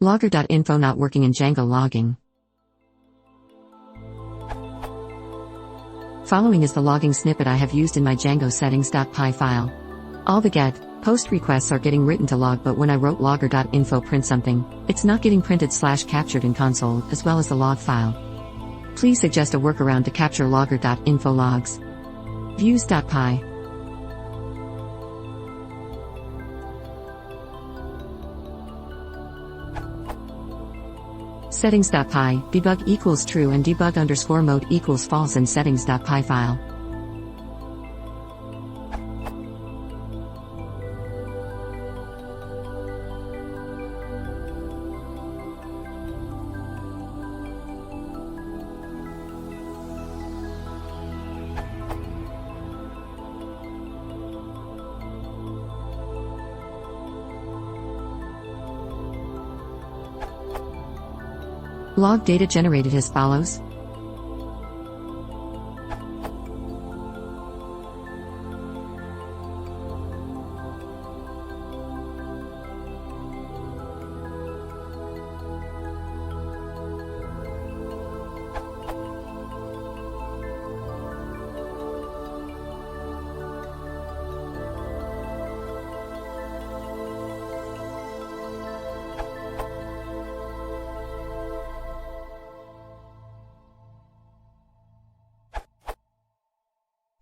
Logger.Info not working in Django logging. Following is the logging snippet I have used in my Django settings.py file. All the get, post requests are getting written to log, but when I wrote Logger.Info print something, it's not getting printed/captured in console, as well as the log file. Please suggest a workaround to capture Logger.Info logs. Views.py. Settings.py, debug equals true and debug_mode equals false in settings.py file. Log data generated as follows.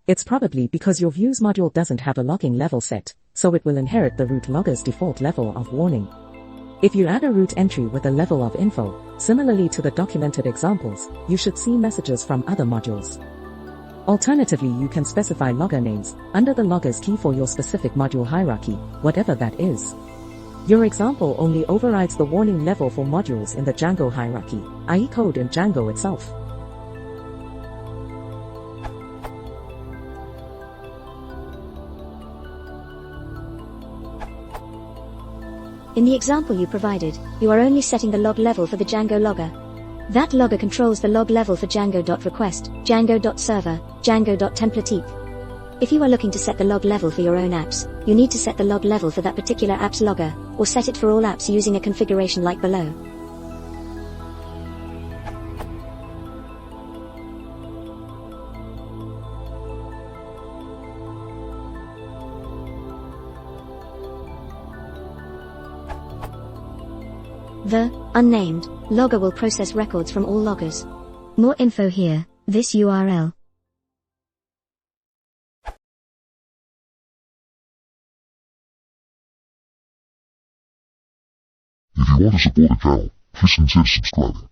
It's probably because your views module doesn't have a logging level set, so it will inherit the root logger's default level of warning. If you add a root entry with a level of info, similarly to the documented examples, you should see messages from other modules. Alternatively, you can specify logger names under the logger's key for your specific module hierarchy, whatever that is. Your example only overrides the warning level for modules in the Django hierarchy, i.e. code in Django itself. In the example you provided, you are only setting the log level for the Django logger. That logger controls the log level for Django.request, Django.server, Django.template. If you are looking to set the log level for your own apps, you need to set the log level for that particular app's logger, or set it for all apps using a configuration like below. The unnamed logger will process records from all loggers. More info here, this URL. If you want to support the channel, please consider subscribing.